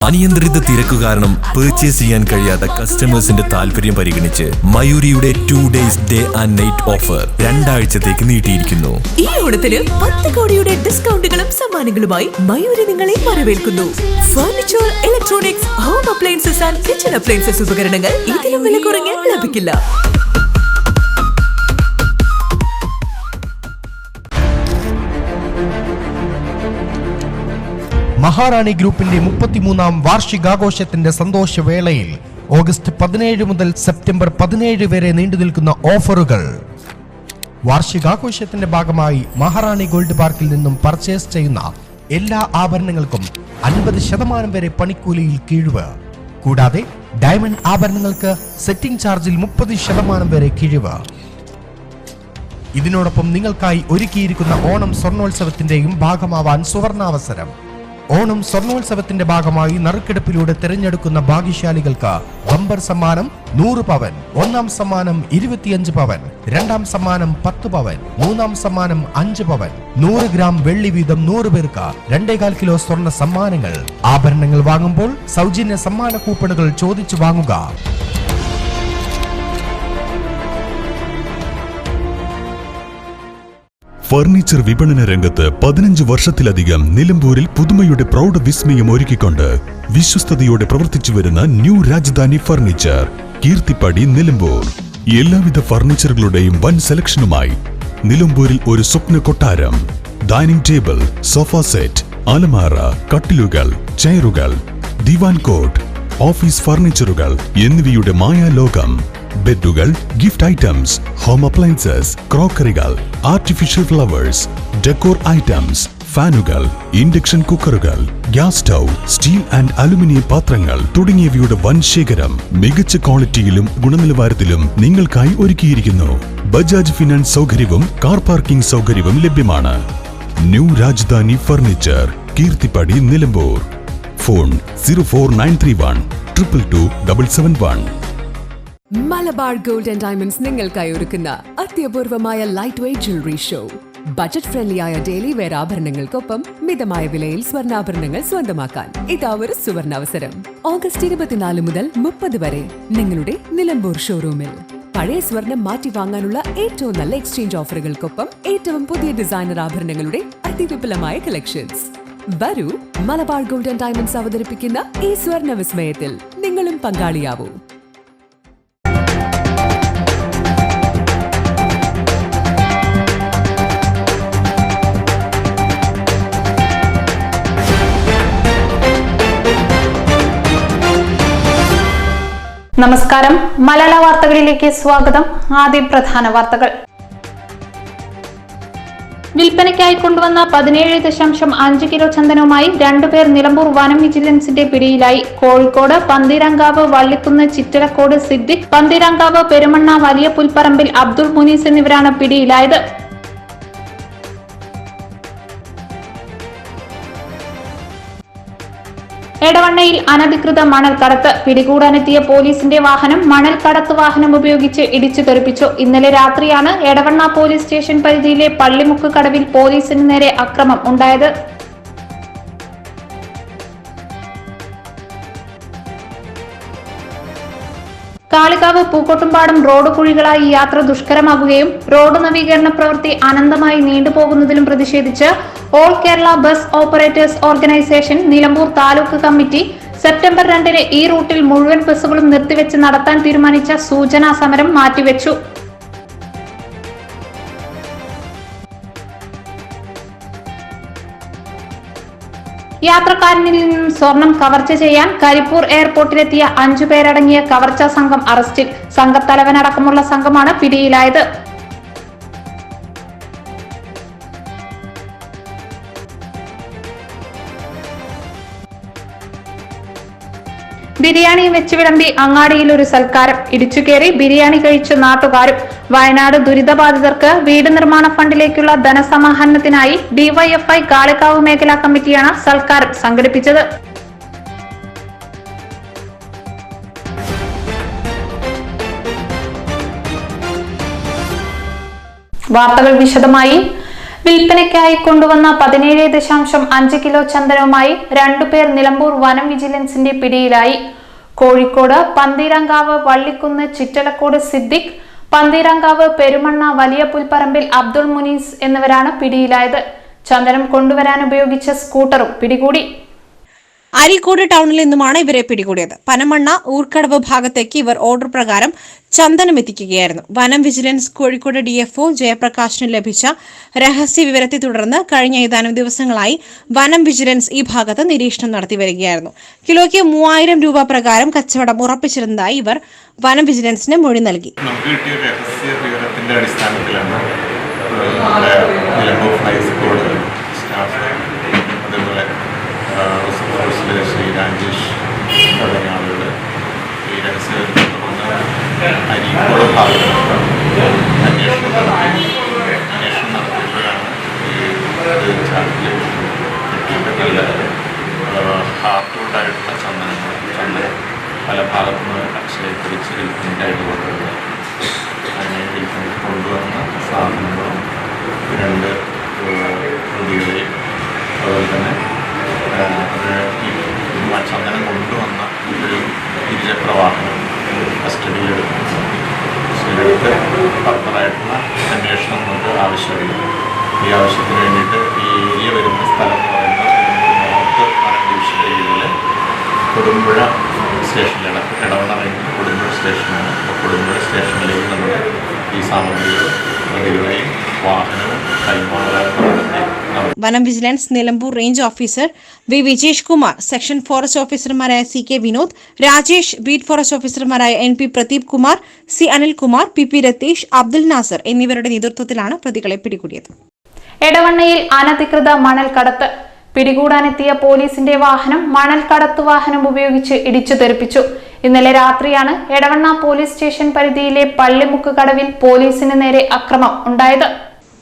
അനിയന്ത്രിത തിരക്ക് കാരണം പർച്ചേസ് ചെയ്യാൻ കഴിയാത്ത കസ്റ്റമേഴ്സിന്റെ താല്പര്യം പരിഗണിച്ച് മയൂരിയുടെ 2 days day and night offer 2 ആഴ്ചത്തേക്ക് നീട്ടിയിരിക്കുന്നു. ഈ ഓണത്തിന് 10 കോടിയുടെ ഡിസ്കൗണ്ടുകളും സമ്മാനങ്ങളുമായി മയൂരി നിങ്ങളെ വരവേൽക്കുന്നു. Furniture, electronics, home appliances and kitchen appliances ഉപകരണങ്ങൾ ഇതിലും വില കുറഞ്ഞ് ലഭിക്കില്ല. മഹാറാണി ഗ്രൂപ്പിന്റെ 33ാം വാർഷികാഘോഷത്തിന്റെ സന്തോഷവേളയിൽ ഓഗസ്റ്റ് 17 മുതൽ സെപ്റ്റംബർ 17 വരെ നീണ്ടുനിൽക്കുന്ന ഓഫറുകൾ. വാർഷികാഘോഷത്തിന്റെ ഭാഗമായി മഹാറാണി ഗോൾഡ് പാർക്കിൽ നിന്നും പർച്ചേസ് ചെയ്യുന്ന എല്ലാ ആഭരണങ്ങൾക്കും 50% വരെ പണിക്കൂലിയിൽ കിഴിവ്. കൂടാതെ ഡയമണ്ട് ആഭരണങ്ങൾക്ക് സെറ്റിംഗ് ചാർജിൽ 30% വരെ കിഴിവ്. ഇതിനോടൊപ്പം നിങ്ങൾക്കായി ഒരുക്കിയിരിക്കുന്ന ഓണം സ്വർണോത്സവത്തിന്റെയും ഭാഗമാവാൻ സുവർണാവസരം. ഓണം സ്വർണോത്സവത്തിന്റെ ഭാഗമായി നറുക്കെടുപ്പിലൂടെ തിരഞ്ഞെടുക്കുന്ന ഭാഗ്യശാലികൾക്ക് ബമ്പർ സമ്മാനം 100 പവൻ, ഒന്നാം സമ്മാനം 25 പവൻ, രണ്ടാം സമ്മാനം 10 പവൻ, മൂന്നാം സമ്മാനം 5 പവൻ, 100 ഗ്രാം വെള്ളി വീതം 100 പേർക്ക് 2.25 കിലോ സ്വർണ്ണ സമ്മാനങ്ങൾ. ആഭരണങ്ങൾ വാങ്ങുമ്പോൾ സൗജന്യ സമ്മാന കൂപ്പണുകൾ ചോദിച്ചു വാങ്ങുക. ഫർണിച്ചർ വിപണന രംഗത്ത് 15 വർഷത്തിലധികം നിലമ്പൂരിൽ പുതുമയുടെ പ്രൗഢ വിസ്മയം ഒരുക്കിക്കൊണ്ട് വിശ്വസ്തയോടെ പ്രവർത്തിച്ചു വരുന്ന ന്യൂ രാജധാനി ഫർണിച്ചർ, കീർത്തിപ്പടി, നിലമ്പൂർ. എല്ലാവിധ ഫർണിച്ചറുകളുടെയും വൻ സെലക്ഷനുമായി നിലമ്പൂരിൽ ഒരു സ്വപ്ന കൊട്ടാരം. ഡൈനിങ് ടേബിൾ, സോഫ സെറ്റ്, അലമാര, കട്ടിലുകൾ, ചെയറുകൾ, ദിവാൻ കോട്ട്, ഓഫീസ് ഫർണിച്ചറുകൾ എന്നിവയുടെ മായാലോകം. ബെഡുകൾ, ഗിഫ്റ്റ് ഐറ്റംസ്, ഹോം അപ്ലയൻസസ്, ക്രോക്കറികൾ, ആർട്ടിഫിഷ്യൽ ഫ്ലവേഴ്സ്, ഡെക്കോർ ഐറ്റംസ്, ഫാനുകൾ, ഇൻഡക്ഷൻ കുക്കറുകൾ, gas stove, steel and aluminium പാത്രങ്ങൾ തുടങ്ങിയവയുടെ വൻ ശേഖരം മികച്ച ക്വാളിറ്റിയിലും ഗുണനിലവാരത്തിലും നിങ്ങൾക്കായി ഒരുക്കിയിരിക്കുന്നു. ബജാജ് ഫിനാൻസ് സൗകര്യവും കാർ പാർക്കിംഗ് സൗകര്യവും ലഭ്യമാണ്. New Rajadhani furniture, Keerthippadi, Nilambur. Phone 04931 222 771. Malabar gold and diamonds നിങ്ങൾക്കായി ഒരുക്കുന്ന അത്യപൂർവമായ light weight jewellery show. Budget friendly ആയ ഡെയിലി വെയർ ആഭരണങ്ങൾക്കൊപ്പം മിതമായ വിലയിൽ സ്വർണ്ണാഭരണങ്ങൾ സ്വന്തമാക്കാൻ ഇതാ ഒരു സുവർണാവസരം. ഓഗസ്റ്റ് 24 മുതൽ 30 വരെ നിങ്ങളുടെ നിലമ്പൂർ ഷോറൂമിൽ പഴയ സ്വർണം മാറ്റി വാങ്ങാനുള്ള ഏറ്റവും നല്ല എക്സ്ചേഞ്ച് ഓഫറുകൾക്കൊപ്പം ഏറ്റവും പുതിയ ഡിസൈനർ ആഭരണങ്ങളുടെ അതിവിപുലമായ കളക്ഷൻസ്. വരൂ, മലബാർ ഗോൾഡ് ആൻഡ് ഡയമണ്ട്സ് അവതരിപ്പിക്കുന്ന ഈ സ്വർണ്ണ വിസ്മയത്തിൽ നിങ്ങളും പങ്കാളിയാവൂ. നമസ്കാരം, മലയാള വാർത്തകളിലേക്ക് സ്വാഗതം. ആദ്യം പ്രധാന വാർത്തകൾ. വിൽപ്പനയ്ക്കായി കൊണ്ടുവന്ന 17.5 കിലോ ചന്ദനവുമായി 2 പേർ നിലമ്പൂർ വനം വിജിലൻസിന്റെ പിടിയിലായി. കോഴിക്കോട് പന്തീരങ്കാവ് വള്ളിക്കുന്ന് ചിറ്റലക്കോട് സിദ്ദിഖ്, പന്തീരങ്കാവ് പെരുമണ്ണ വലിയ പുൽപ്പറമ്പിൽ അബ്ദുൾ മുനീസ് എന്നിവരാണ് പിടിയിലായത്. എടവണ്ണയിൽ അനധികൃത മണൽ കടത്ത്. പിടികൂടാനെത്തിയ പോലീസിന്റെ വാഹനം മണൽ കടത്ത് വാഹനം ഉപയോഗിച്ച് ഇടിച്ചു തെറിപ്പിച്ചു. ഇന്നലെ രാത്രിയാണ് എടവണ്ണ പോലീസ് സ്റ്റേഷൻ പരിധിയിലെ പള്ളിമുക്ക് കടവിൽ പോലീസിന് നേരെ അക്രമം ഉണ്ടായത്. കാളികാവ് പൂക്കോട്ടുംപാടം റോഡ് കുഴികളായി യാത്ര ദുഷ്കരമാകുകയും റോഡ് നവീകരണ പ്രവൃത്തി അനന്തമായി നീണ്ടുപോകുന്നതിലും പ്രതിഷേധിച്ച് all Kerala bus operators organisation Nilambur taluk committee September 2 ഈ റൂട്ടിൽ മുഴുവൻ ബസ്സുകളും നിർത്തിവെച്ച് നടത്താൻ തീരുമാനിച്ച സൂചനാ സമരം മാറ്റിവെച്ചു. യാത്രക്കാരനിൽ നിന്നും സ്വർണം കവർച്ച ചെയ്യാൻ കരിപ്പൂർ എയർപോർട്ടിലെത്തിയ 5 പേരടങ്ങിയ കവർച്ചാ സംഘം അറസ്റ്റിൽ. സംഘത്തലവനടക്കമുള്ള സംഘമാണ് പിടിയിലായത്. ബിരിയാണി വെച്ച് വിളമ്പി അങ്ങാടിയിൽ ഒരു സൽക്കാരം. ഇടിച്ചുകയറി ബിരിയാണി കഴിച്ച് നാട്ടുകാരും. വയനാട് ദുരിതബാധിതർക്ക് വീട് നിർമ്മാണ ഫണ്ടിലേക്കുള്ള ധനസമാഹരണത്തിനായി ഡിവൈഎഫ്ഐ കാളികാവ് മേഖലാ കമ്മിറ്റിയാണ് സൽക്കാരം സംഘടിപ്പിച്ചത്. വാർത്തകൾ വിശദമായി. വിൽപ്പനയ്ക്കായി കൊണ്ടുവന്ന 17.5 കിലോ ചന്ദനവുമായി 2 പേർ നിലമ്പൂർ വനം വിജിലൻസിന്റെ പിടിയിലായി. കോഴിക്കോട് പന്തീരങ്കാവ് വള്ളിക്കുന്ന് ചിറ്റലക്കോട് സിദ്ദിഖ്, പന്തീരങ്കാവ് പെരുമണ്ണ വലിയ പുൽപ്പറമ്പിൽ അബ്ദുൾ മുനീസ് എന്നിവരാണ് പിടിയിലായത്. ചന്ദനം കൊണ്ടുവരാൻ ഉപയോഗിച്ച സ്കൂട്ടറും പിടികൂടി. അരീക്കോട് ടൗണിൽ നിന്നുമാണ് ഇവരെ പിടികൂടിയത്. പനമണ്ണ ഊർക്കടവ് ഭാഗത്തേക്ക് ഇവർ ഓർഡർ പ്രകാരം ചന്ദനം എത്തിക്കുകയായിരുന്നു. വനം വിജിലൻസ് കോഴിക്കോട് DFO ജയപ്രകാശിന് ലഭിച്ച രഹസ്യ വിവരത്തെ തുടർന്ന് കഴിഞ്ഞ ഏതാനും ദിവസങ്ങളായി വനം വിജിലൻസ് ഈ ഭാഗത്ത് നിരീക്ഷണം നടത്തി വരികയായിരുന്നു. കിലോയ്ക്ക് 3000 രൂപ പ്രകാരം കച്ചവടം ഉറപ്പിച്ചിരുന്നതായി ഇവർ വനം വിജിലൻസിന് മൊഴി നൽകി. നമുക്ക് കിട്ടിയ രഹസ്യ വിവരത്തിന്റെ അടിസ്ഥാനത്തിലാണ് നിലമ്പൂർ ഹൈസ്കൂൾ സ്റ്റാഫ്, അതേപോലെ ഫോഴ്സിലെ ശ്രീ രാജേഷ് തുടങ്ങിയ ആളുകൾ ഈ രഹസ്യത്തിൽ തുടർന്ന് അരീക്കോട് ഭാഗത്ത് അന്വേഷണം നടത്തിയപ്പോഴാണ് ഈ ചാർട്ടിൽ കിട്ടിയിട്ട് നല്ല ഹാർട്ടൂട്ടായിട്ടുള്ള ചന്ദനം പല ഭാഗത്തുനിന്ന് ശേഖരിച്ച് വിൽപ്പനയ്ക്കായിട്ട് കൊണ്ടുവരുന്നത്. അങ്ങനെ വിൽപ്പനയ്ക്ക് കൊണ്ടുവന്ന സാധനങ്ങളും 2 പ്രതികളെയും അതുപോലെ തന്നെ ചന്ദനം കൊണ്ടുവന്ന ഒരു ഇരുചക്ര വാഹനം കസ്റ്റഡിയിലെടുത്ത് ഫർദറായിട്ടുള്ള അന്വേഷണം നമുക്ക് ആവശ്യമില്ല. ഈ ആവശ്യത്തിന് വേണ്ടിയിട്ട് ഈ ഏരിയ വരുന്ന സ്ഥലം എന്ന് പറയുന്നത് നോർത്ത് വനം ഡിവിഷൻ്റെ കീഴിൽ കൊടുമ്പുഴ സ്റ്റേഷനിലാണ്. ഇടവണ്ണ റേഞ്ചിൽ കൊടുമ്പുഴ സ്റ്റേഷനാണ്. അപ്പോൾ കൊടുമ്പുഴ സ്റ്റേഷനിലേക്ക് നമ്മൾ ഈ സാമഗ്രികളും പ്രതികളെയും വാഹനവും കൈമാറാൻ. വനം vigilance Nilambur range officer V Vijesh Kumar, section forest ഓഫീസർമാരായ CK Vinod, Rajesh, beat forest ഓഫീസർമാരായ NP Pradeep Kumar, C Anilkumar, PP Ratheesh, Abdul Nasar എന്നിവരുടെ നേതൃത്വത്തിലാണ് പ്രതികളെ പിടികൂടിയത്. എടവണ്ണയിൽ അനധികൃത മണൽ കടത്ത്. പിടികൂടാനെത്തിയ പോലീസിന്റെ വാഹനം മണൽ കടത്തു വാഹനം ഉപയോഗിച്ച് ഇടിച്ചു തെറിപ്പിച്ചു. ഇന്നലെ രാത്രിയാണ് എടവണ്ണ പോലീസ് സ്റ്റേഷൻ പരിധിയിലെ പള്ളിമുക്ക് കടവിൽ പോലീസിന് നേരെ അക്രമം ഉണ്ടായത്.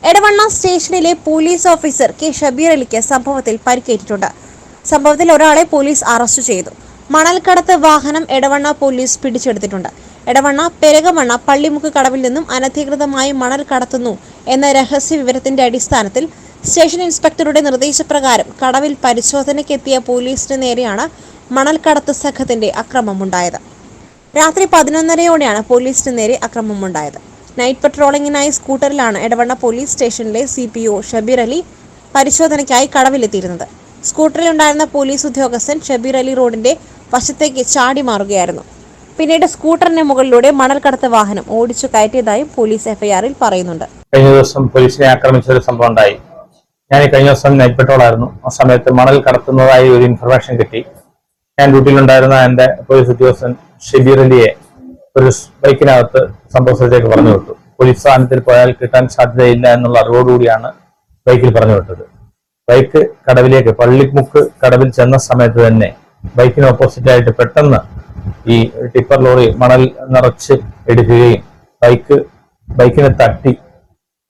എടവണ്ണ സ്റ്റേഷനിലെ പോലീസ് ഓഫീസർ K ഷബീർ അലിക്ക് സംഭവത്തിൽ പരിക്കേറ്റിട്ടുണ്ട്. സംഭവത്തിൽ ഒരാളെ പോലീസ് അറസ്റ്റ് ചെയ്തു. മണൽക്കടത്ത് വാഹനം എടവണ്ണ പോലീസ് പിടിച്ചെടുത്തിട്ടുണ്ട്. എടവണ്ണ പെരകമണ്ണ പള്ളിമുക്ക് കടവിൽ നിന്നും അനധികൃതമായി മണൽ കടത്തുന്നു എന്ന രഹസ്യ വിവരത്തിന്റെ അടിസ്ഥാനത്തിൽ സ്റ്റേഷൻ ഇൻസ്പെക്ടറുടെ നിർദ്ദേശപ്രകാരം കടവിൽ പരിശോധനയ്ക്കെത്തിയ പോലീസിന് നേരെയാണ് മണൽക്കടത്ത് സംഘത്തിന്റെ അക്രമമുണ്ടായത്. രാത്രി 11:30യോടെയാണ് പോലീസിന് നേരെ അക്രമമുണ്ടായത്. നൈറ്റ് പട്രോളിംഗിനായി സ്കൂട്ടറിലാണ് എടവണ്ണ പോലീസ് സ്റ്റേഷനിലെ CPO ഷബീർ അലി പരിശോധനയ്ക്കായി കടവിലെത്തിയിരുന്നത്. സ്കൂട്ടറിലുണ്ടായിരുന്ന പോലീസ് ഉദ്യോഗസ്ഥൻ ഷബീർ അലി റോഡിന്റെ വശത്തേക്ക് ചാടി മാറുകയായിരുന്നു. പിന്നീട് സ്കൂട്ടറിന് മുകളിലൂടെ മണൽക്കടത്ത് വാഹനം ഓടിച്ചു കയറ്റിയതായും പോലീസ് FIR-ൽ പറയുന്നുണ്ട്. കഴിഞ്ഞ ദിവസം പോലീസിനെ ആക്രമിച്ച ഒരു സംഭവം ഉണ്ടായി. ഞാൻ കഴിഞ്ഞ ദിവസം നൈറ്റ് പെട്രോൾ ആയിരുന്നു. ആ സമയത്ത് മണൽ കടത്തുന്നതായി ഒരു ഇൻഫർമേഷൻ കിട്ടി. ഞാൻ ഡ്യൂട്ടിയിലുണ്ടായിരുന്ന എൻ്റെ പോലീസ് ഉദ്യോഗസ്ഥൻ ഷബീർ അലിയെ ഒരു ബൈക്കിനകത്ത് സംഭവ സ്ഥലത്തേക്ക് പറഞ്ഞു വിട്ടു. പോലീസ് സ്ഥാനത്തിൽ പോയാൽ കിട്ടാൻ സാധ്യതയില്ല എന്നുള്ള അറിവോടുകൂടിയാണ് ബൈക്കിൽ പറഞ്ഞു വിട്ടത്. ബൈക്ക് കടവിലേക്ക് പള്ളിമുക്ക് കടവിൽ ചെന്ന സമയത്ത് തന്നെ ബൈക്കിന് ഓപ്പോസിറ്റായിട്ട് പെട്ടെന്ന് ഈ ടിപ്പർ ലോറി മണൽ നിറച്ച് എടുക്കുകയും ബൈക്കിനെ തട്ടി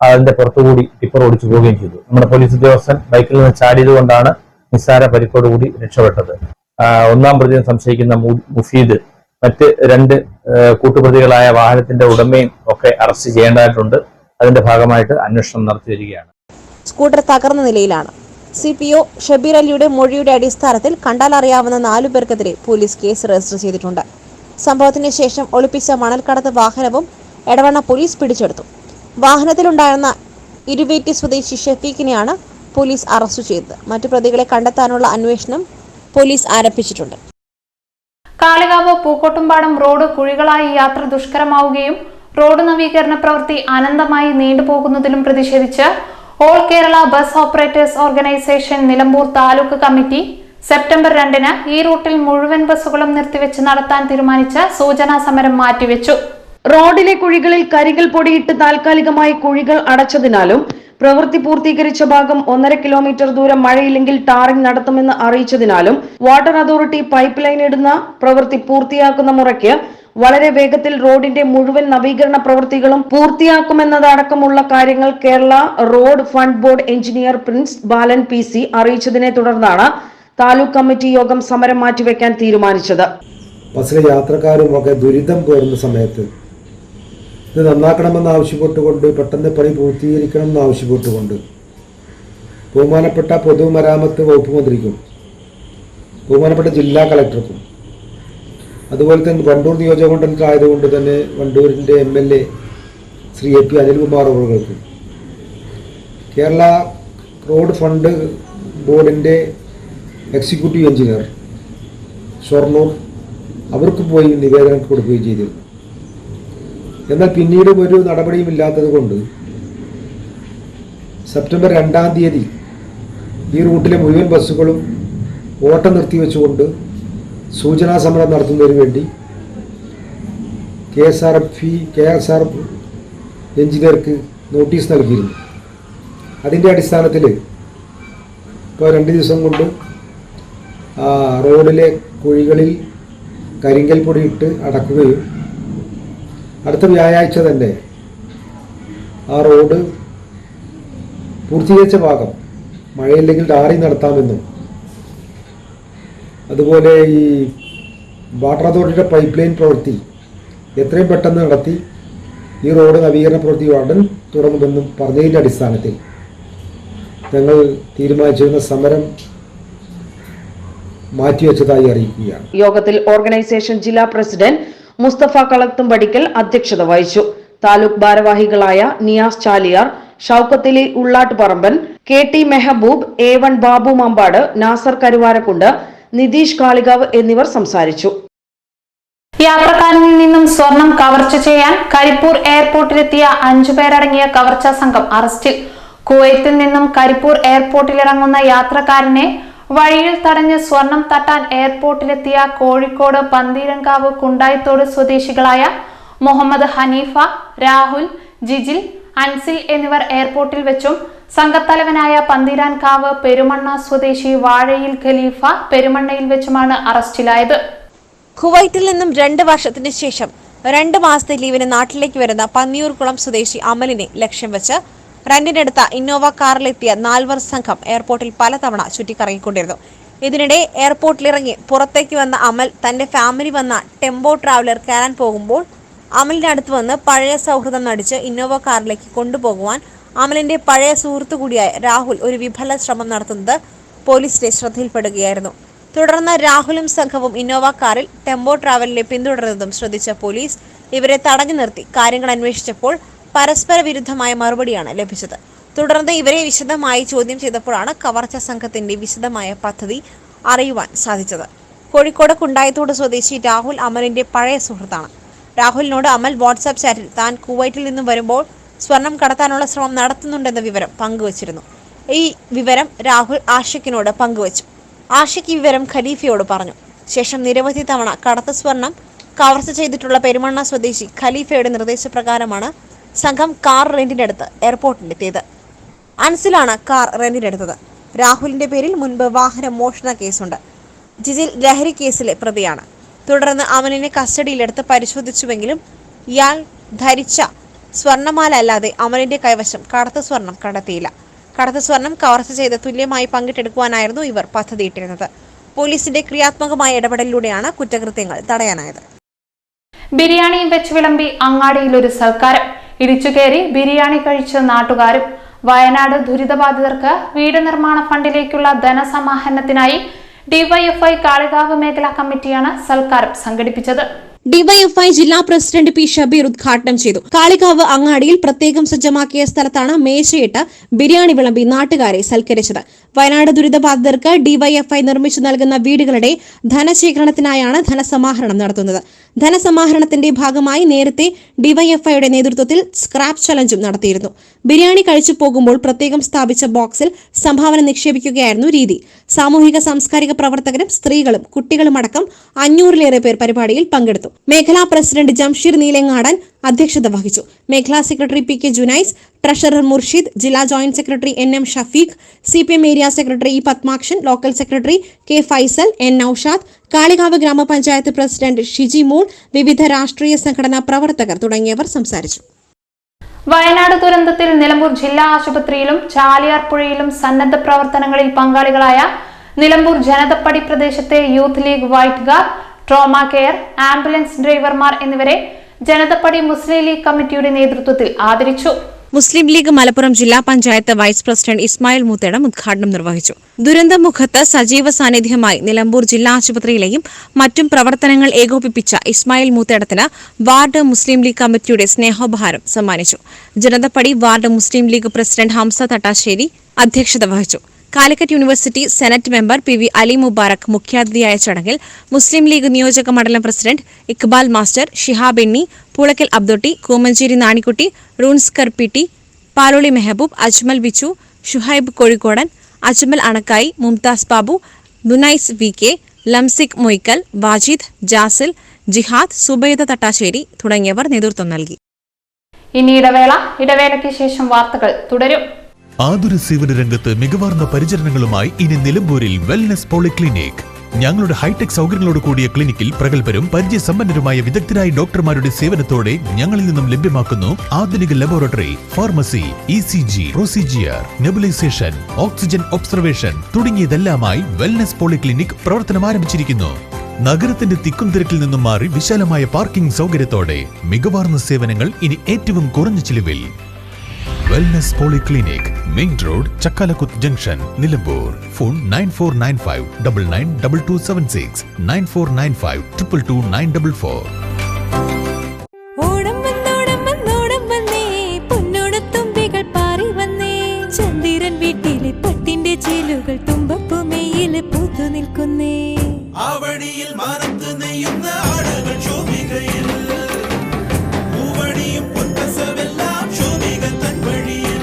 അതിന്റെ പുറത്തുകൂടി ടിപ്പർ ഓടിച്ചു പോവുകയും ചെയ്തു. നമ്മുടെ പോലീസ് ഉദ്യോഗസ്ഥൻ ബൈക്കിൽ നിന്ന് ചാടിയത് കൊണ്ടാണ് നിസ്സാര പരിക്കോടുകൂടി രക്ഷപ്പെട്ടത്. 1-ാം പ്രതിയെ സംശയിക്കുന്ന മുഫീദ്, മറ്റ് 2 കൂട്ടുപ്രതികളായ വാഹനത്തിന്റെ ഉടമയും ഒക്കെ അറസ്റ്റ് ചെയ്യേണ്ടതായിട്ടുണ്ട്. അതിന്റെ ഭാഗമായിട്ട് അന്വേഷണം നടത്തി വരികയാണ്. സ്കൂട്ടർ തകർന്ന നിലയിലാണ്. CPO ഷബീർ അലിയുടെ മൊഴിയുടെ അടിസ്ഥാനത്തിൽ കണ്ടാൽ അറിയാവുന്ന 4 പേർക്കെതിരെ പോലീസ് കേസ് രജിസ്റ്റർ ചെയ്തിട്ടുണ്ട്. സംഭവത്തിന് ശേഷം ഒളിപ്പിച്ച മണൽക്കടത്ത് വാഹനവും എടവണ്ണ പോലീസ് പിടിച്ചെടുത്തു. വാഹനത്തിലുണ്ടായിരുന്ന ഇരുവേറ്റി സ്വദേശി ഷഫീഖിനെയാണ് പോലീസ് അറസ്റ്റ് ചെയ്തത്. മറ്റു പ്രതികളെ കണ്ടെത്താനുള്ള അന്വേഷണം പോലീസ് ആരംഭിച്ചിട്ടുണ്ട്. കാളികാവ് പൂക്കോട്ടുംപാടം റോഡ് കുഴികളായി യാത്ര ദുഷ്കരമാവുകയും റോഡ് നവീകരണ പ്രവൃത്തി അനന്തമായി നീണ്ടുപോകുന്നതിലും പ്രതിഷേധിച്ച് all Kerala bus operators organisation Nilambur taluk committee September 2-ന് ഈ റൂട്ടിൽ മുഴുവൻ ബസ്സുകളും നിർത്തിവെച്ച് നടത്താൻ തീരുമാനിച്ച സൂചനാ സമരം മാറ്റിവെച്ചു. റോഡിലെ കുഴികളിൽ കരികൽ പൊടിയിട്ട് താൽക്കാലികമായി കുഴികൾ അടച്ചതിനാലും പ്രവൃത്തി പൂർത്തീകരിച്ച ഭാഗം 1.5 കിലോമീറ്റർ ദൂരം മഴയില്ലെങ്കിൽ ടാറിംഗ് നടത്തുമെന്ന് അറിയിച്ചതിനാലും വാട്ടർ അതോറിറ്റി പൈപ്പ് ലൈൻ ഇടുന്ന പ്രവൃത്തി പൂർത്തിയാക്കുന്ന മുറയ്ക്ക് വളരെ വേഗത്തിൽ റോഡിന്റെ മുഴുവൻ നവീകരണ പ്രവൃത്തികളും പൂർത്തിയാക്കുമെന്നതടക്കമുള്ള കാര്യങ്ങൾ Kerala road fund board engineer Prince Balan PC അറിയിച്ചതിനെ തുടർന്നാണ് താലൂക്ക് കമ്മിറ്റി യോഗം സമരം മാറ്റിവെക്കാൻ തീരുമാനിച്ചത്. ബസ്സിലെ യാത്രക്കാരും ഒക്കെ ദുരിതം പേറുന്ന സമയത്ത് ഇത് നന്നാക്കണമെന്ന് ആവശ്യപ്പെട്ടുകൊണ്ട്, പെട്ടെന്ന് പണി പൂർത്തീകരിക്കണം എന്ന് ആവശ്യപ്പെട്ടുകൊണ്ട് ബഹുമാനപ്പെട്ട പൊതുമരാമത്ത് വകുപ്പ് മന്ത്രിക്കും ബഹുമാനപ്പെട്ട ജില്ലാ കളക്ടർക്കും അതുപോലെ തന്നെ വണ്ടൂർ നിയോജകമണ്ഡലത്തിലായതുകൊണ്ട് തന്നെ വണ്ടൂരിൻ്റെ MLA ശ്രീ AP അനിൽകുമാർ അവർക്കും കേരള റോഡ് ഫണ്ട് ബോർഡിൻ്റെ എക്സിക്യൂട്ടീവ് എഞ്ചിനീയർ ഷൊർണൂർ അവർക്ക് പോയി നിവേദനം കൊടുക്കുകയും ചെയ്തിരുന്നു. എന്നാൽ പിന്നീട് ഒരു നടപടിയും ഇല്ലാത്തത് കൊണ്ട് സെപ്റ്റംബർ 2-ാം തീയതി ഈ റൂട്ടിലെ മുഴുവൻ ബസ്സുകളും ഓട്ടം നിർത്തിവെച്ചുകൊണ്ട് സൂചനാ സമരം നടത്തുന്നതിന് വേണ്ടി KSR എഞ്ചിനീയർക്ക് നോട്ടീസ് നൽകിയിരുന്നു. അതിൻ്റെ അടിസ്ഥാനത്തിൽ ഇപ്പോൾ 2 ദിവസം കൊണ്ട് റോഡിലെ കുഴികളിൽ കരിങ്കൽ പൊടി ഇട്ട് അടക്കുകയും അടുത്ത വ്യാഴാഴ്ച തന്നെ ആ റോഡ് പൂർത്തീകരിച്ച ഭാഗം മഴയില്ലെങ്കിൽ ടാറിങ് നടത്താമെന്നും അതുപോലെ ഈ വാട്ടർ അതോറിറ്റിയുടെ പൈപ്പ് ലൈൻ പ്രവൃത്തി എത്രയും പെട്ടെന്ന് നടത്തി ഈ റോഡ് നവീകരണ പ്രവൃത്തി ഉടൻ തുടങ്ങുമെന്നും പറഞ്ഞതിൻ്റെ അടിസ്ഥാനത്തിൽ ഞങ്ങൾ തീരുമാനിച്ചിരുന്ന സമരം മാറ്റിവെച്ചതായി അറിയിക്കുകയാണ്. യോഗത്തിൽ ഓർഗനൈസേഷൻ ജില്ലാ പ്രസിഡന്റ് മുസ്തഫ കളത്തുംപടിക്കൽ അധ്യക്ഷത വഹിച്ചു. താലൂക്ക് ഭാരവാഹികളായ നിയാസ് ചാലിയാർ, ഷൌക്കത്തലി ഉള്ളാട്ടുപറമ്പൻ, KT മെഹബൂബ്, A1 ബാബു മമ്പാട്, നാസർ കരുവാരക്കുണ്ട്, നിതീഷ് കാളികാവ് എന്നിവർ സംസാരിച്ചു. യാത്രക്കാരനിൽ നിന്നും സ്വർണം കവർച്ച ചെയ്യാൻ കരിപ്പൂർ എയർപോർട്ടിലെത്തിയ 5 പേരടങ്ങിയ കവർച്ചാ സംഘം അറസ്റ്റിൽ. കുവൈത്തിൽ നിന്നും കരിപ്പൂർ എയർപോർട്ടിലിറങ്ങുന്ന യാത്രക്കാരനെ വഴിയിൽ തടഞ്ഞ് സ്വർണം തട്ടാൻ എയർപോർട്ടിലെത്തിയ കോഴിക്കോട് പന്തീരങ്കാവ് കുണ്ടായിത്തോട് സ്വദേശികളായ മുഹമ്മദ് ഹനീഫ, രാഹുൽ, ജിജിൽ, അൻസിൽ എന്നിവർ എയർപോർട്ടിൽ വെച്ചും സംഘത്തലവനായ പന്തീരാൻകാവ് പെരുമണ്ണ സ്വദേശി വാഴയിൽ ഖലീഫ പെരുമണ്ണയിൽ വെച്ചുമാണ് അറസ്റ്റിലായത്. കുവൈറ്റിൽ നിന്നും 2 വർഷത്തിന് ശേഷം 2 മാസത്തെ ലീവിന് നാട്ടിലേക്ക് വരുന്ന പന്നിയൂർകുളം സ്വദേശി അമലിനെ ലക്ഷ്യം വെച്ച് റെന്റിനെടുത്ത ഇന്നോവ കാറിലെത്തിയ 4 സംഘം എയർപോർട്ടിൽ പലതവണ ചുറ്റിക്കറങ്ങിക്കൊണ്ടിരുന്നു. ഇതിനിടെ എയർപോർട്ടിലിറങ്ങി പുറത്തേക്ക് വന്ന അമൽ തന്റെ ഫാമിലി വന്ന ടെമ്പോ ട്രാവലർ കയറാൻ പോകുമ്പോൾ അമലിന്റെ അടുത്ത് വന്ന് പഴയ സൗഹൃദം നടിച്ച് ഇന്നോവ കാറിലേക്ക് കൊണ്ടുപോകുവാൻ അമലിന്റെ പഴയ സുഹൃത്തു കൂടിയായ രാഹുൽ ഒരു വിഫല ശ്രമം നടത്തുന്നത് പോലീസിന്റെ ശ്രദ്ധയിൽപ്പെടുകയായിരുന്നു. തുടർന്ന് രാഹുലും സംഘവും ഇന്നോവ കാറിൽ ടെമ്പോ ട്രാവലിനെ പിന്തുടരുന്നതും ശ്രദ്ധിച്ച പോലീസ് ഇവരെ തടഞ്ഞു നിർത്തി കാര്യങ്ങൾ അന്വേഷിച്ചപ്പോൾ പരസ്പര വിരുദ്ധമായ മറുപടിയാണ് ലഭിച്ചത്. തുടർന്ന് ഇവരെ വിശദമായി ചോദ്യം ചെയ്തപ്പോഴാണ് കവർച്ച സംഘത്തിന്റെ വിശദമായ പദ്ധതി അറിയുവാൻ സാധിച്ചത്. കോഴിക്കോട് കുണ്ടായത്തോട് സ്വദേശി രാഹുൽ അമലിന്റെ പഴയ സുഹൃത്താണ്. രാഹുലിനോട് അമൽ വാട്സാപ്പ് ചാറ്റിൽ താൻ കുവൈറ്റിൽ നിന്നും വരുമ്പോൾ സ്വർണം കടത്താനുള്ള ശ്രമം നടത്തുന്നുണ്ടെന്ന വിവരം പങ്കുവച്ചിരുന്നു. ഈ വിവരം രാഹുൽ ആഷിഖിനോട് പങ്കുവച്ചു. ആഷിഖ് ഈ വിവരം ഖലീഫയോട് പറഞ്ഞു. ശേഷം നിരവധി തവണ കടത്ത സ്വർണം കവർച്ച ചെയ്തിട്ടുള്ള പെരുമണ്ണ സ്വദേശി ഖലീഫയുടെ നിർദ്ദേശപ്രകാരമാണ് സംഘം കാർ റെന്റിനെടുത്ത് എയർപോർട്ടിലെത്തിയത്. അൻസിലാണ് കാർ റെന്റിനെടുത്തത്. രാഹുലിന്റെ പേരിൽ മുൻപ് വാഹന മോഷണ കേസുണ്ട്. ജിജിൽ ലഹരി കേസിലെ പ്രതിയാണ്. തുടർന്ന് അമലിനെ കസ്റ്റഡിയിലെടുത്ത് പരിശോധിച്ചുവെങ്കിലും ഇയാൾ ധരിച്ച സ്വർണ്ണമാല അല്ലാതെ അമലിന്റെ കൈവശം കടത്ത സ്വർണം കണ്ടെത്തിയില്ല. കടത്ത സ്വർണം കവർച്ച ചെയ്ത് തുല്യമായി പങ്കിട്ടെടുക്കുവാനായിരുന്നു ഇവർ പദ്ധതിയിട്ടിരുന്നത്. പോലീസിന്റെ ക്രിയാത്മകമായ ഇടപെടലിലൂടെയാണ് കുറ്റകൃത്യങ്ങൾ തടയാനായത്. ബിരിയാണി വെച്ച് വിളമ്പി അങ്ങാടിയിൽ ഒരു സൽക്കാരം. ഇടിച്ചുകയറി ബിരിയാണി കഴിച്ച നാട്ടുകാരും. വയനാട് ദുരിതബാധിതർക്ക് വീട് നിർമ്മാണ ഫണ്ടിലേക്കുള്ള ധനസമാഹരണത്തിനായി ഡിവൈഎഫ്ഐ കാളികാവ് മേഖലാ കമ്മിറ്റിയാണ് സൽക്കാരം സംഘടിപ്പിച്ചത്. ഡിവൈഎഫ്ഐ ജില്ലാ പ്രസിഡന്റ് പി ഷബീർ ഉദ്ഘാടനം ചെയ്തു. കാളികാവ് അങ്ങാടിയിൽ പ്രത്യേകം സജ്ജമാക്കിയ സ്ഥലത്താണ് മേശയിട്ട് ബിരിയാണി വിളമ്പി നാട്ടുകാരെ സൽക്കരിച്ചത്. വയനാട് ദുരിതബാധിതർക്ക് ഡിവൈഎഫ്ഐ നിർമ്മിച്ചു നൽകുന്ന വീടുകളുടെ ധനശേഖരണത്തിനായാണ് ധനസമാഹരണം നടത്തുന്നത്. ധനസമാഹരണത്തിന്റെ ഭാഗമായി നേരത്തെ ഡിവൈഎഫ്ഐയുടെ നേതൃത്വത്തിൽ സ്ക്രാപ്പ് ചലഞ്ചും നടത്തിയിരുന്നു. ബിരിയാണി കഴിച്ചു പോകുമ്പോൾ പ്രത്യേകം സ്ഥാപിച്ച ബോക്സിൽ സംഭാവന നിക്ഷേപിക്കുകയായിരുന്നു രീതി. സാമൂഹിക സാംസ്കാരിക പ്രവർത്തകരും സ്ത്രീകളും കുട്ടികളുമടക്കം 500-ലേറെ പേർ പരിപാടിയിൽ പങ്കെടുത്തു. മേഖലാ പ്രസിഡന്റ് ജംഷീർ നീലങ്ങാടൻ അധ്യക്ഷത വഹിച്ചു. മേഖലാ secretary PK Junais, treasurer Murshid, ജില്ലാ joint secretary NM Shafeeq, CPM area secretary E Padmakshan, local secretary K Faisal, N Noushad, Kalikavu ഗ്രാമപഞ്ചായത്ത് പ്രസിഡന്റ് ഷിജി മൂൾ, വിവിധ രാഷ്ട്രീയ സംഘടനാ പ്രവർത്തകർ തുടങ്ങിയവർ സംസാരിച്ചു. വയനാട് ദുരന്തത്തിൽ നിലമ്പൂർ ജില്ലാ ആശുപത്രിയിലും ചാലിയാർ പുഴയിലും സന്നദ്ധ പ്രവർത്തനങ്ങളിൽ പങ്കാളികളായ നിലമ്പൂർ ജനതപ്പടി പ്രദേശത്തെ youth league white guard, trauma care, ambulance ഡ്രൈവർമാർ എന്നിവരെ ജനതപ്പടി മുസ്ലിം ലീഗ് കമ്മിറ്റിയുടെ നേതൃത്വത്തിൽ ആദരിച്ചു. മുസ്ലിം ലീഗ് മലപ്പുറം ജില്ലാ പഞ്ചായത്ത് വൈസ് പ്രസിഡന്റ് ഇസ്മായിൽ മൂത്തേടം ഉദ്ഘാടനം നിർവഹിച്ചു. ദുരന്തമുഖത്ത് സജീവ സാന്നിധ്യമായി നിലമ്പൂർ ജില്ലാ ആശുപത്രിയിലെയും മറ്റും പ്രവർത്തനങ്ങൾ ഏകോപിപ്പിച്ച ഇസ്മായിൽ മൂത്തേടത്തിന് വാർഡ് മുസ്ലിം ലീഗ് കമ്മിറ്റിയുടെ സ്നേഹോപഹാരം സമ്മാനിച്ചു. ജനതപ്പടി വാർഡ് മുസ്ലിം ലീഗ് പ്രസിഡന്റ് ഹംസ തട്ടാശ്ശേരി അധ്യക്ഷത വഹിച്ചു. Calicut university senate member PV Ali Mubarak മുഖ്യാതിഥിയായ ചടങ്ങിൽ മുസ്ലിം ലീഗ് നിയോജക മണ്ഡലം പ്രസിഡന്റ് ഇക്ബാൽ മാസ്റ്റർ, ഷിഹാബ് എണ്ണി, പൂളക്കൽ അബ്ദുട്ടി, കൂമഞ്ചേരി നാണിക്കുട്ടി, റൂൺസ്കർ PT, പാലോളി മെഹബൂബ്, അജ്മൽ വിച്ചു, ഷുഹൈബ് കോഴിക്കോടൻ, അജ്മൽ അണക്കായി, മുംതാസ് ബാബു, ദുനൈസ് VK, ലംസിക് മൊയ്ക്കൽ, വാജിദ്, ജാസിൽ, ജിഹാദ്, സുബൈദ തട്ടാശ്ശേരി തുടങ്ങിയവർ നേതൃത്വം നൽകി. ഇനി ഇടവേളയ്ക്ക് ശേഷം വാർത്തകൾ തുടരും. ആതുര സേവന രംഗത്ത് മികവാർന്ന പരിചരണങ്ങളുമായി ഇനി നിലമ്പൂരിൽ വെൽനസ് പോളിക്ലിനിക്. ഞങ്ങളുടെ ഹൈടെക് സൗകര്യങ്ങളോട് കൂടിയ ക്ലിനിക്കിൽ പ്രഗത്ഭരും പരിചയസമ്പന്നരുമായ വിദഗ്ധരായ ഡോക്ടർമാരുടെ സേവനത്തോടെ ഞങ്ങളിൽ നിന്നും ലഭ്യമാക്കുന്നു ആധുനിക laboratory, pharmacy, ECG, procedure, nebulisation, oxygen observation തുടങ്ങിയതെല്ലാമായി വെൽനസ് പോളിക്ലിനിക് പ്രവർത്തനം ആരംഭിച്ചിരിക്കുന്നു. നഗരത്തിന്റെ തിക്കും തിരക്കിൽ നിന്നും മാറി വിശാലമായ പാർക്കിംഗ് സൗകര്യത്തോടെ മികവാർന്ന സേവനങ്ങൾ ഇനി ഏറ്റവും കുറഞ്ഞ ചിലവിൽ. Wellness polyclinic, main road, Chakkalakkuth junction, Nilambur. Phone 9495992276, 9495222944. Onam വന്നോണം വന്നോണം വന്നേ, പൊന്നോണത്തുമ്പികൾ പാറി വന്നേ, ചന്ദിരൻ വീട്ടിലെ പട്ടിന്റെ ചേലുകൾ തുമ്പപ്പുമേയില് പൂത്തു നിൽക്കുന്നേ. ആവണിയിൽ മാനത്ത് നെയ്യുന്ന ആടകൾ ശോഭികയിൽ, പൂവണിയും പൊൻകസവെല്ലാം ശോഭിക തൻവഴിയിൽ.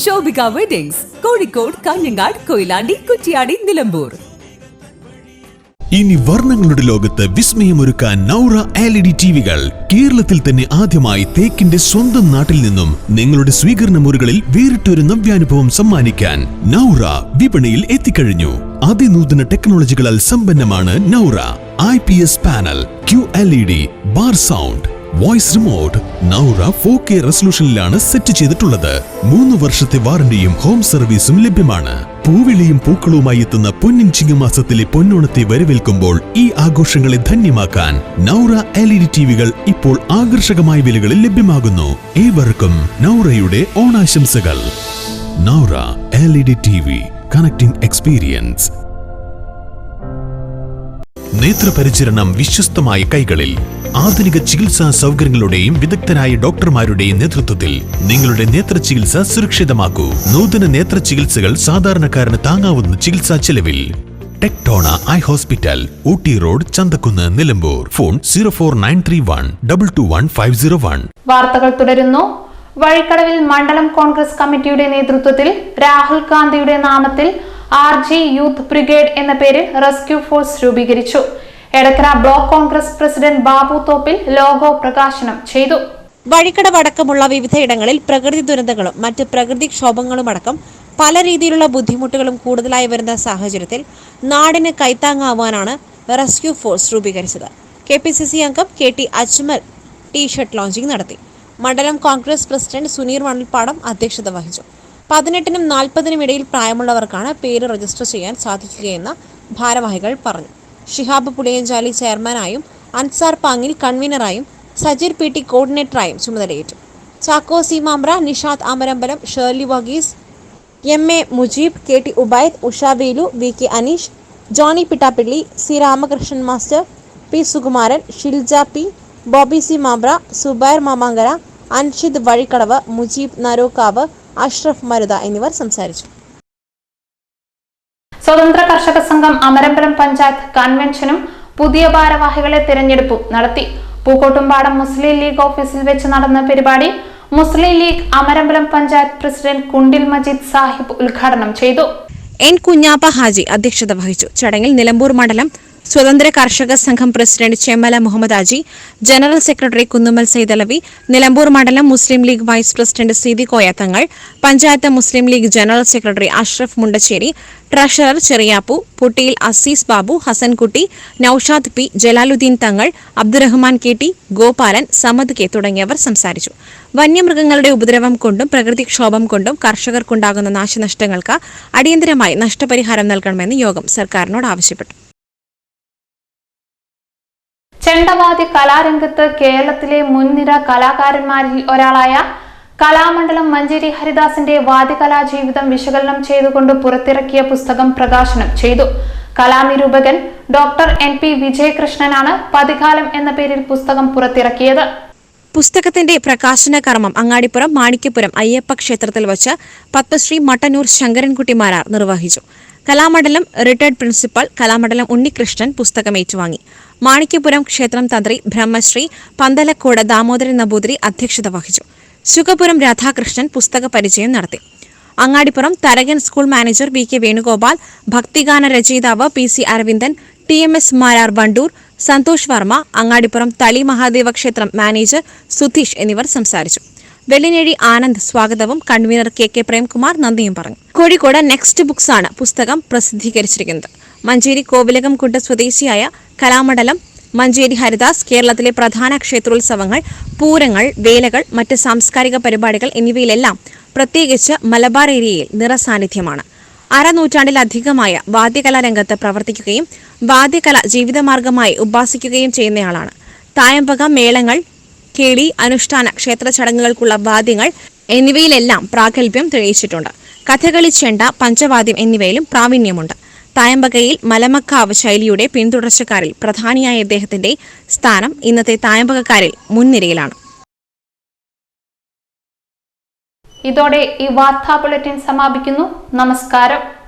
ശോഭിക വെഡിങ്സ്, കോഴിക്കോട്, കാഞ്ഞങ്ങാട്, കൊയിലാണ്ടി, കുറ്റിയാടി, നിലമ്പൂർ. ഇനി വർണ്ണങ്ങളുടെ ലോകത്ത് വിസ്മയമൊരുക്കാൻ നൗറ LED ടിവികൾ. കേരളത്തിൽ തന്നെ ആദ്യമായി തേക്കിന്റെ സ്വന്തം നാട്ടിൽ നിന്നും നിങ്ങളുടെ സ്വീകരണ മുറികളിൽ വേറിട്ടൊരു നവ്യാനുഭവം സമ്മാനിക്കാൻ നൗറ വിപണിയിൽ എത്തിക്കഴിഞ്ഞു. അതിനൂതന ടെക്നോളജികളാൽ സമ്പന്നമാണ് Naura. IPS panel, QLED, bar sound, voice remote. Naura 4K റെസൊല്യൂഷനിലാണ് സെറ്റ് ചെയ്തിട്ടുള്ളത്. 3 വർഷത്തെ വാറന്റിയും ഹോം സർവീസും ലഭ്യമാണ്. പൂവിളിയും പൂക്കളുമായി എത്തുന്ന പൊന്നിൻ ചിങ്ങമാസത്തിലെ പൊന്നോണത്തെ വരവേൽക്കുമ്പോൾ ഈ ആഘോഷങ്ങളെ ധന്യമാക്കാൻ നൗറ LED ടിവികൾ ഇപ്പോൾ ആകർഷകമായ വിലകളിൽ ലഭ്യമാകുന്നു. ഏവർക്കും നൗറയുടെ ഓണാശംസകൾ. Naura LED TV, connecting experience. നേത്രപരിചരണം വിശ്വസ്തമായ കൈകളിൽ. ആധുനിക ചികിത്സാ സൗകര്യങ്ങളുടെയും വിദഗ്ധരായ ഡോക്ടർമാരുടെയും നേതൃത്വത്തിൽ നിങ്ങളുടെ നേത്ര ചികിത്സ സുരക്ഷിതമാക്കൂ. നൂതന നേത്ര ചികിത്സകൾ സാധാരണക്കാരന് താങ്ങാവുന്ന ചികിത്സാ ചെലവിൽ. Tectona eye hospital, Ooty road, Chanthakkunnu, Nilambur. Phone 04931221501. വാർത്തകൾ തുടരുന്നു. വഴിക്കടവിൽ മണ്ഡലം കോൺഗ്രസ് കമ്മിറ്റിയുടെ നേതൃത്വത്തിൽ രാഹുൽ ഗാന്ധിയുടെ നാമത്തിൽ RG യൂത്ത് ബ്രിഗേഡ് എന്ന പേരിൽ റെസ്ക്യൂ ഫോഴ്സ് രൂപീകരിച്ചു. Edakkara block Congress president Babu Thoppil logo പ്രകാശനം ചെയ്തു. വഴിക്കടവടക്കമുള്ള വിവിധയിടങ്ങളിൽ പ്രകൃതി ദുരന്തങ്ങളും മറ്റ് പ്രകൃതിക്ഷോഭങ്ങളുമടക്കം പല രീതിയിലുള്ള ബുദ്ധിമുട്ടുകളും കൂടുതലായി വരുന്ന സാഹചര്യത്തിൽ നാടിന് കൈത്താങ്ങാവാനാണ് റെസ്ക്യൂ ഫോഴ്സ് രൂപീകരിച്ചത്. KPCC അംഗം KT അജ്മൽ ടീഷർട്ട് ലോഞ്ചിംഗ് നടത്തി. മണ്ഡലം കോൺഗ്രസ് പ്രസിഡന്റ് സുനീർ മണൽപ്പാടം അധ്യക്ഷത വഹിച്ചു. 18നും 40നും ഇടയിൽ പ്രായമുള്ളവർക്കാണ് പേര് രജിസ്റ്റർ ചെയ്യാൻ സാധിക്കുകയെന്ന് ഭാരവാഹികൾ പറഞ്ഞു. ഷിഹാബ് പുളിയഞ്ചാലി ചെയർമാനായും അൻസാർ പാങ്ങിൽ കൺവീനറായും സജീർ PT കോർഡിനേറ്ററായും ചുമതലയേറ്റു. Chacko C Mampra, Nishad Amarambalam, Shirley Varghese, MA Mujeeb, KT Ubaid, Usha Velu, VK Aneesh, Johnny Pittappilly, C Ramakrishnan master, P Sukumaran, Shilja P, Bobby C Mampra, Subair Mamankara, Anshid Vazhikkadavu, Mujeeb Narokkavu, Ashraf Marutha എന്നിവർ സംസാരിച്ചു. സ്വതന്ത്ര കർഷക സംഘം അമരമ്പലം പഞ്ചായത്ത് കൺവെൻഷനും പുതിയ ഭാരവാഹികളെ തിരഞ്ഞെടുപ്പും നടത്തി. പൂക്കോട്ടുംപാടം മുസ്ലിം ലീഗ് ഓഫീസിൽ വെച്ച് നടന്ന പരിപാടി മുസ്ലിം ലീഗ് അമരമ്പലം പഞ്ചായത്ത് പ്രസിഡന്റ് കുണ്ടിൽ മജീദ് സാഹിബ് ഉദ്ഘാടനം ചെയ്തു. N കുഞ്ഞാപ്പ ഹാജി അധ്യക്ഷത വഹിച്ചു. ചടങ്ങിൽ നിലമ്പൂർ മണ്ഡലം സ്വതന്ത്ര കർഷക സംഘം president Chemmala Muhammad Aji, general secretary Kunnummal Saidalavi, Nilambur മണ്ഡലം Muslim League vice president Seethi Koya Thangal, panchayat Muslim League general secretary Ashraf Mundassery, treasurer Cheriyappu, Puttiyil Azeez Babu, Hasankutty, Noushad P, Jalaluddin Thangal, Abdurahman KT, Gopalan, Samad K തുടങ്ങിയവർ സംസാരിച്ചു. വന്യമൃഗങ്ങളുടെ ഉപദ്രവം കൊണ്ടും പ്രകൃതിക്ഷോഭം കൊണ്ടും കർഷകർക്കുണ്ടാകുന്ന നാശനഷ്ടങ്ങൾക്ക് അടിയന്തരമായി നഷ്ടപരിഹാരം നൽകണമെന്ന് യോഗം സർക്കാരിനോട് ആവശ്യപ്പെട്ടു. ചെണ്ടവാദ്യ കലാരംഗത്ത് കേരളത്തിലെ മുൻനിര കലാകാരന്മാരിൽ ഒരാളായ കലാമണ്ഡലം മഞ്ചേരി ഹരിദാസിന്റെ വാദ്യകലാജീവിതം വിശകലനം ചെയ്തുകൊണ്ട് പുറത്തിറക്കിയ പുസ്തകം പ്രകാശനം ചെയ്തു. കലാനിരൂപകൻ ഡോക്ടർ NP വിജയകൃഷ്ണനാണ് പതികാലം എന്ന പേരിൽ പുസ്തകം പുറത്തിറക്കിയത്. പുസ്തകത്തിന്റെ പ്രകാശന കർമ്മം അങ്ങാടിപ്പുറം മാണിക്യപുരം അയ്യപ്പ ക്ഷേത്രത്തിൽ വച്ച് പത്മശ്രീ മട്ടന്നൂർ ശങ്കരൻകുട്ടി മാരാർ നിർവഹിച്ചു. കലാമണ്ഡലം റിട്ടയർഡ് പ്രിൻസിപ്പൽ കലാമണ്ഡലം ഉണ്ണികൃഷ്ണൻ പുസ്തകം ഏറ്റുവാങ്ങി. മാണിക്യപുരം ക്ഷേത്രം തന്ത്രി ബ്രഹ്മശ്രീ പന്തലക്കോട് ദാമോദരൻ നമ്പൂതിരി അധ്യക്ഷത വഹിച്ചു. ശുഗപുരം രാധാകൃഷ്ണൻ പുസ്തക പരിചയം നടത്തി. Angadipuram Tharakan school manager VK Venugopal, ഭക്തിഗാന രചയിതാവ് PC അരവിന്ദൻ, TMS മാരാർ വണ്ടൂർ, സന്തോഷ് വർമ്മ, അങ്ങാടിപ്പുറം തളി മഹാദേവ ക്ഷേത്രം മാനേജർ സുധീഷ് എന്നിവർ സംസാരിച്ചു. വെള്ളിനേഴി ആനന്ദ് സ്വാഗതവും കൺവീനർ KK പ്രേംകുമാർ നന്ദിയും പറഞ്ഞു. കോഴിക്കോട് നെക്സ്റ്റ് ബുക്സ് ആണ് പുസ്തകം പ്രസിദ്ധീകരിച്ചിരിക്കുന്നത്. മഞ്ചേരി കോവിലകംകുണ്ട് സ്വദേശിയായ കലാമണ്ഡലം മഞ്ചേരി ഹരിദാസ് കേരളത്തിലെ പ്രധാന ക്ഷേത്രോത്സവങ്ങൾ, പൂരങ്ങൾ, വേലകൾ, മറ്റ് സാംസ്കാരിക പരിപാടികൾ എന്നിവയിലെല്ലാം പ്രത്യേകിച്ച് മലബാർ ഏരിയയിൽ നിറസാന്നിധ്യമാണ്. അരനൂറ്റാണ്ടിലധികമായ വാദ്യകലാ രംഗത്ത് പ്രവർത്തിക്കുകയും വാദ്യകല ജീവിതമാർഗമായി ഉപാസിക്കുകയും ചെയ്യുന്നയാളാണ്. തായമ്പക, മേളങ്ങൾ, കേളി, അനുഷ്ഠാന ക്ഷേത്ര ചടങ്ങുകൾക്കുള്ള വാദ്യങ്ങൾ എന്നിവയിലെല്ലാം പ്രാഗൽഭ്യം തെളിയിച്ചിട്ടുണ്ട്. കഥകളി, ചെണ്ട, പഞ്ചവാദ്യം എന്നിവയിലും പ്രാവീണ്യമുണ്ട്. തായമ്പകയിൽ മലമക്കാവ് ശൈലിയുടെ പിന്തുടർച്ചക്കാരിൽ പ്രധാനിയായ ഇദ്ദേഹത്തിന്റെ സ്ഥാനം ഇന്നത്തെ തായമ്പകക്കാരിൽ മുൻനിരയിലാണ്. ഇതോടെ ഈ വാർത്താ ബുള്ളറ്റിൻ സമാപിക്കുന്നു. നമസ്കാരം.